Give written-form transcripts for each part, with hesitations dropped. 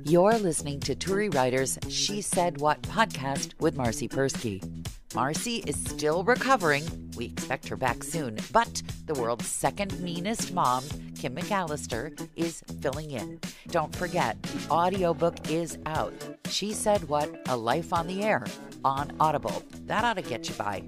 You're listening to Turi Writer's She Said What podcast with Marcy Persky. Marcy is still recovering. We expect her back soon. But the world's second meanest mom, Kim McCallister, is filling in. Don't forget, the audiobook is out. She Said What? A Life on the Air on Audible. That ought to get you by.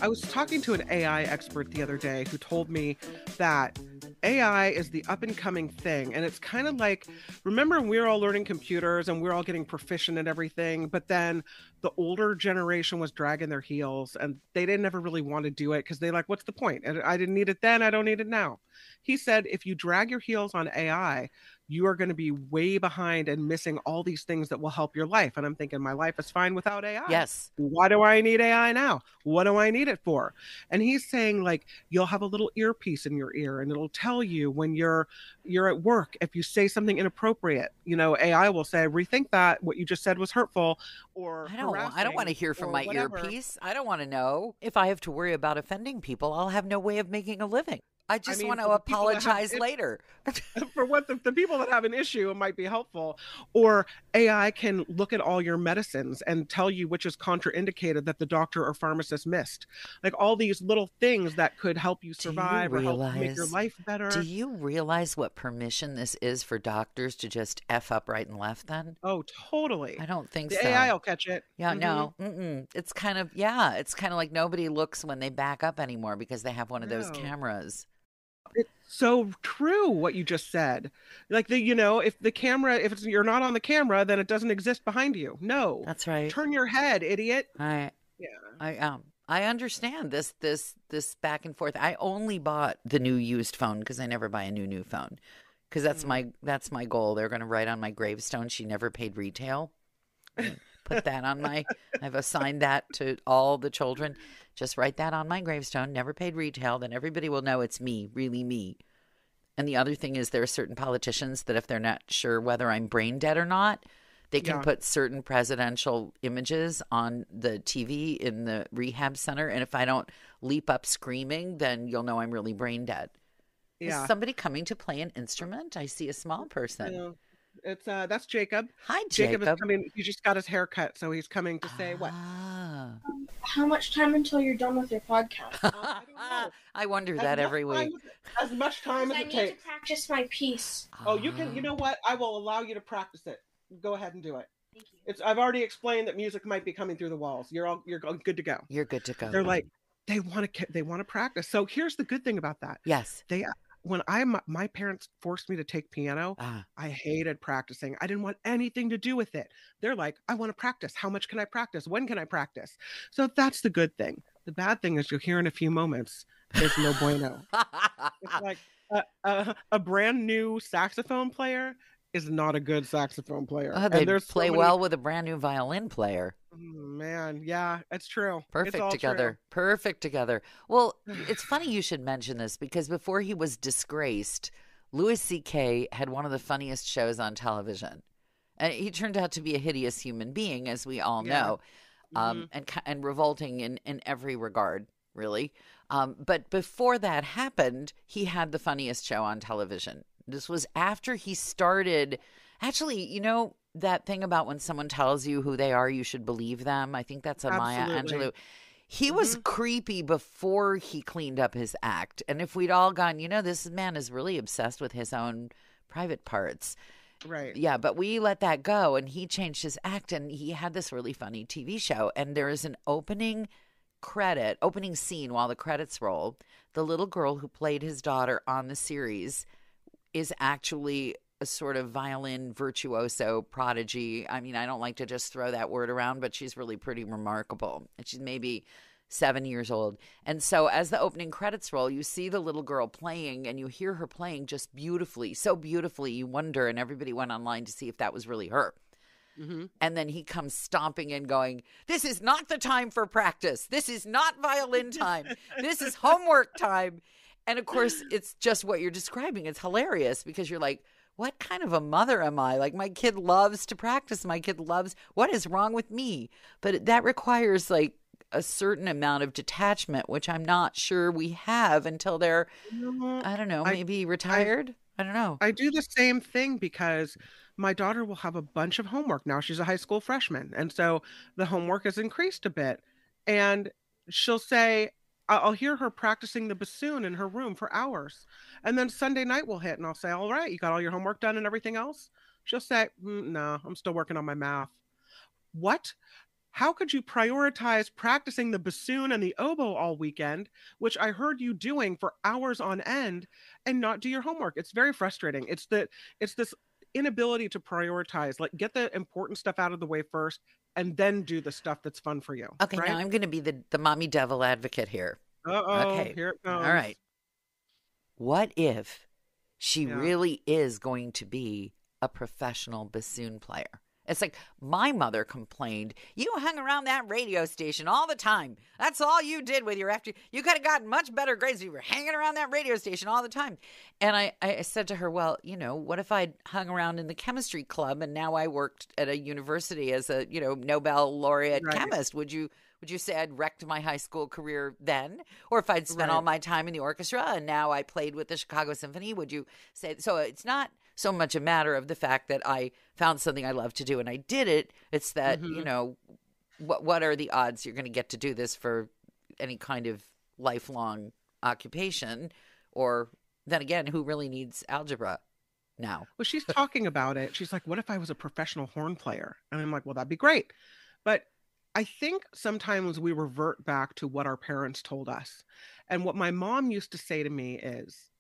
I was talking to an AI expert the other day who told me that AI is the up-and-coming thing, and it's kind of like, remember we were all learning computers and we were all getting proficient at everything, but then the older generation was dragging their heels and they didn't ever really want to do it because they're like, what's the point? And I didn't need it then, I don't need it now. He said, if you drag your heels on AI, you are going to be way behind and missing all these things that will help your life. And I'm thinking, my life is fine without AI. Yes. Why do I need AI now? What do I need it for? And he's saying, like, you'll have a little earpiece in your ear and it'll tell you when you're at work, if you say something inappropriate, you know, AI will say, rethink that. What you just said was hurtful or I don't want to hear from my whatever. earpiece. I don't want to know. If I have to worry about offending people, I'll have no way of making a living. I just want to apologize later. For what the people that have an issue, it might be helpful. Or AI can look at all your medicines and tell you which is contraindicated that the doctor or pharmacist missed. Like all these little things that could help you survive or help make your life better. Do you realize what permission this is for doctors to just F up right and left then? Oh, totally. I don't think the so. AI will catch it. Yeah, no. It's kind of like nobody looks when they back up anymore because they have one of those cameras. It's so true what you just said. Like if you're not on the camera, then it doesn't exist behind you. No, that's right. Turn your head, idiot. I understand this back and forth. I only bought the new used phone because I never buy a new phone because that's my goal. They're going to write on my gravestone, she never paid retail. Put that on I've assigned that to all the children. Just write that on my gravestone, never paid retail. Then everybody will know it's me, really me. And the other thing is there are certain politicians that if they're not sure whether I'm brain dead or not, they can put certain presidential images on the TV in the rehab center. And if I don't leap up screaming, then you'll know I'm really brain dead. Yeah. Is somebody coming to play an instrument? I see a small person. Yeah. It's that's Jacob. Hi, Jacob. Is coming. He just got his hair cut, so he's coming to say what? How much time until you're done with your podcast? I don't know. I wonder that every week. As much time as it takes. I need to practice my piece. Oh, you can. You know what? I will allow you to practice it. Go ahead and do it. Thank you. I've already explained that music might be coming through the walls. You're good to go. You're good to go. They're like they want to practice. So here's the good thing about that. Yes. When my parents forced me to take piano, I hated practicing. I didn't want anything to do with it. They're like, I want to practice. How much can I practice? When can I practice? So that's the good thing. The bad thing is you'll hear in a few moments, there's no bueno. It's like a brand new saxophone player is not a good saxophone player. They play well with a brand new violin player. Man, yeah, it's true. Perfect together. Well, it's funny you should mention this because before he was disgraced, Louis C.K. had one of the funniest shows on television. And he turned out to be a hideous human being, as we all know, and revolting in every regard, really. But before that happened, he had the funniest show on television. This was after he started. Actually, you know that thing about when someone tells you who they are, you should believe them? I think that's a Maya Angelou. He was creepy before he cleaned up his act. And if we'd all gone, this man is really obsessed with his own private parts. Right. Yeah, but we let that go and he changed his act and he had this really funny TV show. And there is an opening scene while the credits roll. The little girl who played his daughter on the series is actually a sort of violin virtuoso prodigy. I mean, I don't like to just throw that word around, but she's really pretty remarkable. And she's maybe 7 years old. And so as the opening credits roll, you see the little girl playing and you hear her playing just beautifully, so beautifully, you wonder, and everybody went online to see if that was really her. And then he comes stomping in going, this is not the time for practice. This is not violin time. This is homework time. And of course, it's just what you're describing. It's hilarious because you're like, what kind of a mother am I? Like, my kid loves to practice. What is wrong with me? But that requires like a certain amount of detachment, which I'm not sure we have until they're, I don't know, maybe retired. I don't know. I do the same thing because my daughter will have a bunch of homework. Now she's a high school freshman. And so the homework has increased a bit. And she'll say, I'll hear her practicing the bassoon in her room for hours. And then Sunday night will hit and I'll say, all right, you got all your homework done and everything else? She'll say, no, I'm still working on my math. What? How could you prioritize practicing the bassoon and the oboe all weekend, which I heard you doing for hours on end, and not do your homework? It's very frustrating. It's this inability to prioritize, like get the important stuff out of the way first and then do the stuff that's fun for you. Okay, right? now I'm going to be the mommy devil advocate here. Uh-oh, Okay. here it All goes. right. What if she Yeah. really is going to be a professional bassoon player? It's like my mother complained, you hung around that radio station all the time. That's all you did with your after. You could have gotten much better grades if you were hanging around that radio station all the time. And I said to her, well, what if I'd hung around in the chemistry club and now I worked at a university as a, Nobel laureate Right. chemist? Would you say I'd wrecked my high school career then? Or if I'd spent all Right. my time in the orchestra and now I played with the Chicago Symphony, would you say? So it's not so much a matter of the fact that I found something I love to do and I did it. It's that, Mhm. What are the odds you're going to get to do this for any kind of lifelong occupation? Or then again, who really needs algebra now? Well, she's talking about it. She's like, what if I was a professional horn player? And I'm like, well, that'd be great. But I think sometimes we revert back to what our parents told us. And what my mom used to say to me is,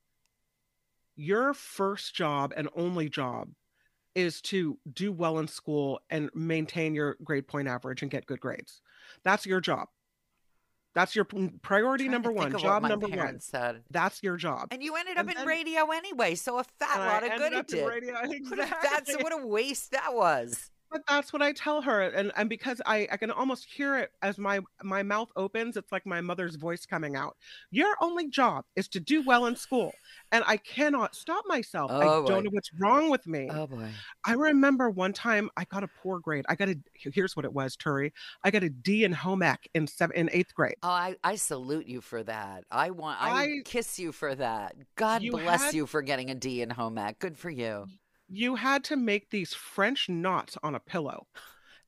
your first job and only job is to do well in school and maintain your grade point average and get good grades. That's your job. That's your priority Trying to number think one, of what job my number one. parents said. That's your job. And you ended up And in then radio anyway, so a fat and lot I of ended good it up in did. radio. That's Exactly. what a waste that was. But that's what I tell her. And because I can almost hear it as my mouth opens, it's like my mother's voice coming out. Your only job is to do well in school. And I cannot stop myself. I Oh don't boy. know what's wrong with me. Oh boy. I remember one time I got a poor grade. Here's what it was, Turi. I got a D in home ec in 8th grade. Oh, I salute you for that. I I kiss you for that. God you bless had you for getting a D in home ec. Good for you. you had to make these French knots on a pillow.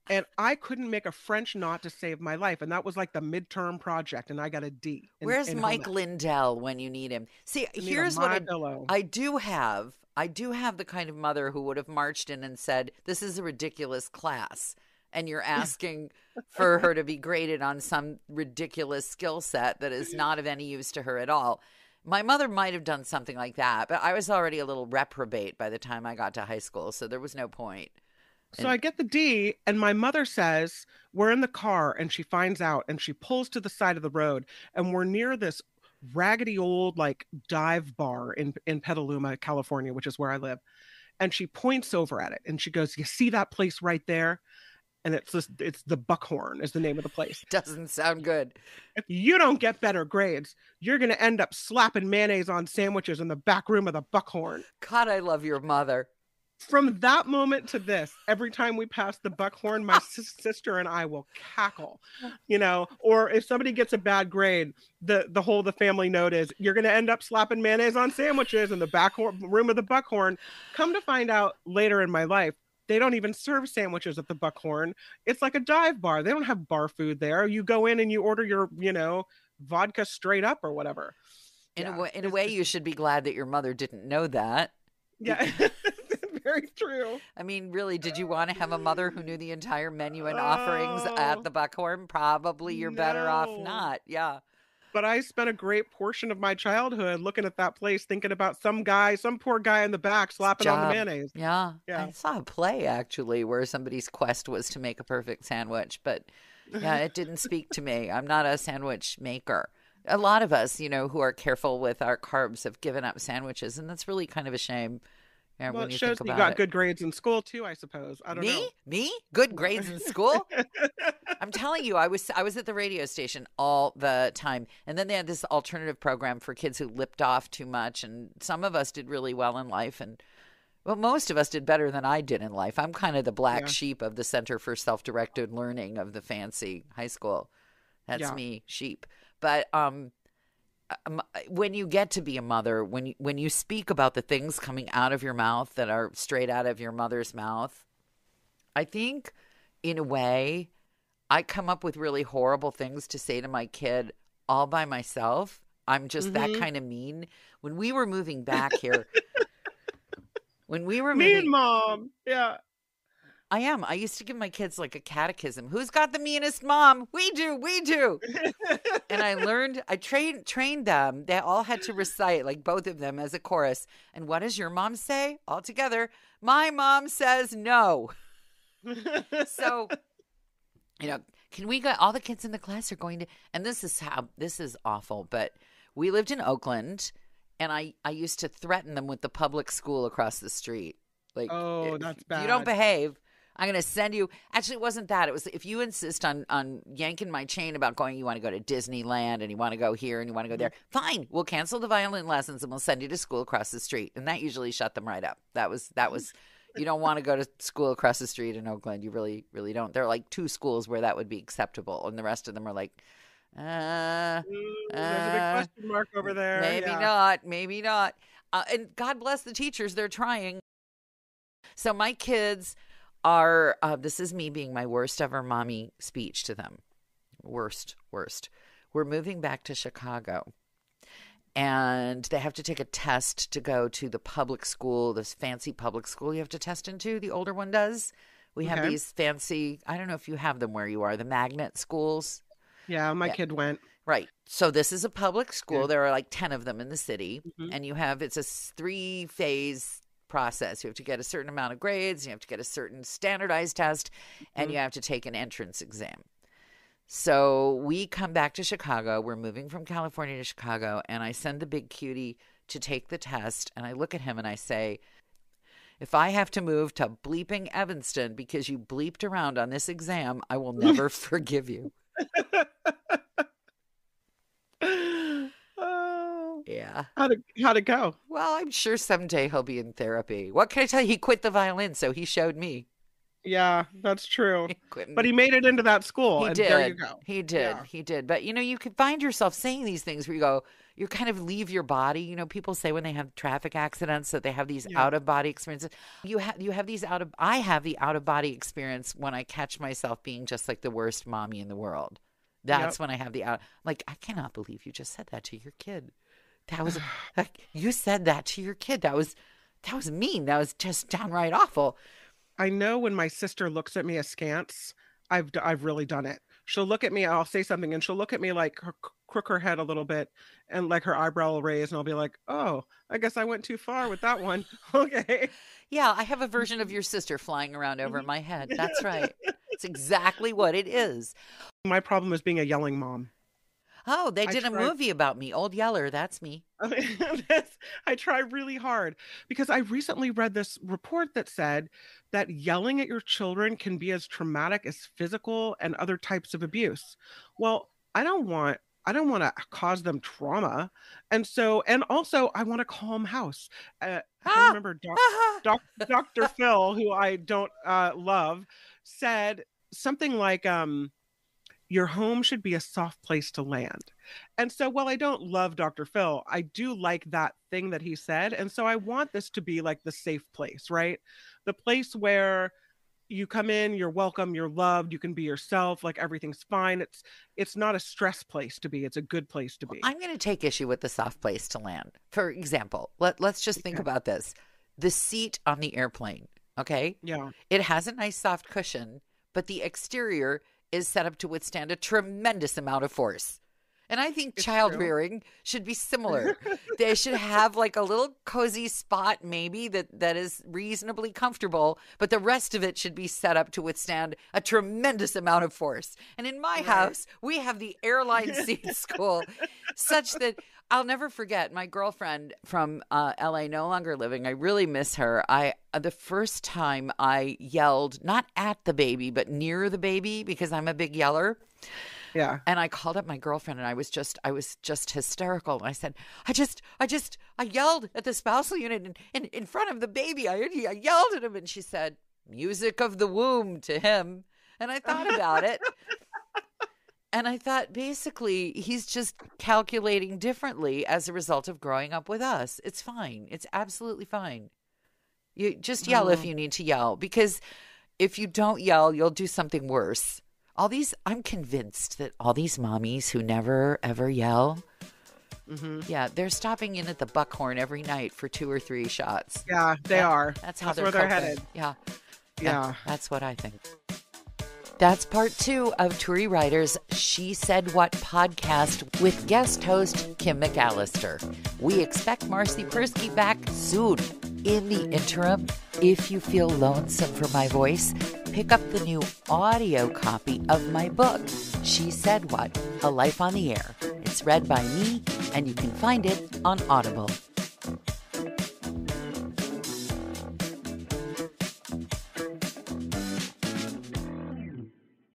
And I couldn't make a French knot to save my life. And that was like the midterm project. And I got a D Where's in home Mike ec. Lindell when you need him? See, I need here's a what My Pillow. I do have. I do have the kind of mother who would have marched in and said, "This is a ridiculous class." And you're asking for her to be graded on some ridiculous skill set that is not of any use to her at all. My mother might have done something like that, but I was already a little reprobate by the time I got to high school, so there was no point. So I get the D, and my mother says, we're in the car, and she finds out, and she pulls to the side of the road, and we're near this raggedy old like dive bar in Petaluma, California, which is where I live. And she points over at it, and she goes, you see that place right there? And it's the Buckhorn is the name of the place. Doesn't sound good. If you don't get better grades, you're going to end up slapping mayonnaise on sandwiches in the back room of the Buckhorn. God, I love your mother. From that moment to this, every time we pass the Buckhorn, my sister and I will cackle, or if somebody gets a bad grade, the family note is you're going to end up slapping mayonnaise on sandwiches in the back room of the Buckhorn. Come to find out later in my life, they don't even serve sandwiches at the Buckhorn. It's like a dive bar. They don't have bar food there. You go in and you order your, vodka straight up or whatever. In a way, you should be glad that your mother didn't know that. Yeah. Very true. I mean, really, did you want to have a mother who knew the entire menu and offerings at the Buckhorn? Probably you're better off No. not. Yeah. But I spent a great portion of my childhood looking at that place, thinking about some poor guy in the back slapping on the mayonnaise. Yeah. Yeah. I saw a play actually where somebody's quest was to make a perfect sandwich, but yeah, it didn't speak to me. I'm not a sandwich maker. A lot of us, who are careful with our carbs have given up sandwiches, and that's really kind of a shame. Well, when it you shows think you about got it. good grades in school too, I suppose. I don't know. Me? Good grades in school? I'm telling you, I was at the radio station all the time. And then they had this alternative program for kids who lipped off too much. And some of us did really well in life. And well, most of us did better than I did in life. I'm kind of the black sheep of the Center for Self-Directed Learning of the fancy high school. That's me, sheep. But when you get to be a mother, when you speak about the things coming out of your mouth that are straight out of your mother's mouth, I think in a way I come up with really horrible things to say to my kid all by myself. I'm just that kind of mean. When we were moving back here, Me and Mom. Yeah. I am. I used to give my kids like a catechism. Who's got the meanest mom? We do. We do. And I trained them. They all had to recite, like both of them as a chorus. And what does your mom say? All together. My mom says no. So, can we go? All the kids in the class are going to, and this is awful, but we lived in Oakland and I used to threaten them with the public school across the street. Like, oh, that's bad. If you don't behave, I'm going to send you. Actually, it wasn't that. It was if you insist on yanking my chain about going, you want to go to Disneyland and you want to go here and you want to go there. Fine. We'll cancel the violin lessons and we'll send you to school across the street. And that usually shut them right up. That was you don't want to go to school across the street in Oakland. You really, really don't. There are like 2 schools where that would be acceptable. And the rest of them are like, there's a big question mark over there. Maybe not. And God bless the teachers. They're trying. So my kids are, this is me being my worst ever mommy speech to them. Worst. We're moving back to Chicago. And they have to take a test to go to the public school, this fancy public school you have to test into. The older one does. We have these fancy, I don't know if you have them where you are, the magnet schools. Yeah, my kid went. Right. So this is a public school. Yeah. There are like 10 of them in the city. And it's a 3-phase process. You have to get a certain amount of grades. You have to get a certain standardized test. And you have to take an entrance exam. So we come back to Chicago. We're moving from California to Chicago. And I send the big cutie to take the test. And I look at him and I say, if I have to move to bleeping Evanston because you bleeped around on this exam, I will never forgive you. Yeah. How'd it go? Well, I'm sure someday he'll be in therapy. What can I tell you? He quit the violin, so he showed me. Yeah, that's true. But he made it into that school. He did. There you go. He did. Yeah. He did. But, you could find yourself saying these things where you kind of leave your body. People say when they have traffic accidents that they have these out-of-body experiences. I have the out-of-body experience when I catch myself being just like the worst mommy in the world. That's when I have like, I cannot believe you just said that to your kid. That was, you said that to your kid. That was mean. That was just downright awful. I know when my sister looks at me askance, I've really done it. She'll look at me, I'll say something, and she'll look at me like crook her head a little bit and like her eyebrow will raise, and I'll be like, oh, I guess I went too far with that one. Okay. Yeah, I have a version of your sister flying around over my head. That's right. It's exactly what it is. My problem is being a yelling mom. Oh, they did a movie about me. Old Yeller, that's me. I try really hard because I recently read this report that said that yelling at your children can be as traumatic as physical and other types of abuse. Well, I don't want to cause them trauma. And also I want a calm house. I remember Dr. Phil, who I don't love, said something like, your home should be a soft place to land. And so while I don't love Dr. Phil, I do like that thing that he said. And so I want this to be like the safe place, right? The place where you come in, you're welcome, you're loved, you can be yourself, like everything's fine. It's not a stress place to be. It's a good place to be. I'm going to take issue with the soft place to land. For example, let's just think about this. The seat on the airplane, okay? Yeah. It has a nice soft cushion, but the exterior is set up to withstand a tremendous amount of force. And I think child rearing should be similar. They should have like a little cozy spot maybe that is reasonably comfortable, but the rest of it should be set up to withstand a tremendous amount of force. And in my house, we have the airline seat school such that I'll never forget my girlfriend from LA, no longer living. I really miss her. The first time I yelled, not at the baby, but near the baby because I'm a big yeller. Yeah. And I called up my girlfriend and I was just hysterical. And I said, I yelled at the spousal unit in front of the baby. I yelled at him. And she said, music of the womb to him. And I thought about it. And I thought basically he's just calculating differently as a result of growing up with us. It's fine. It's absolutely fine. You just yell if you need to yell, because if you don't yell, you'll do something worse. I'm convinced that all these mommies who never ever yell, yeah, they're stopping in at the Buckhorn every night for 2 or 3 shots. Yeah, they are. That's how where they're headed. Yeah. Yeah. That's what I think. That's part 2 of Turi Writer's She Said What podcast with guest host Kim McCallister. We expect Marcy Persky back soon. In the interim, if you feel lonesome for my voice, pick up the new audio copy of my book, She Said What? A Life on the Air. It's read by me, and you can find it on Audible.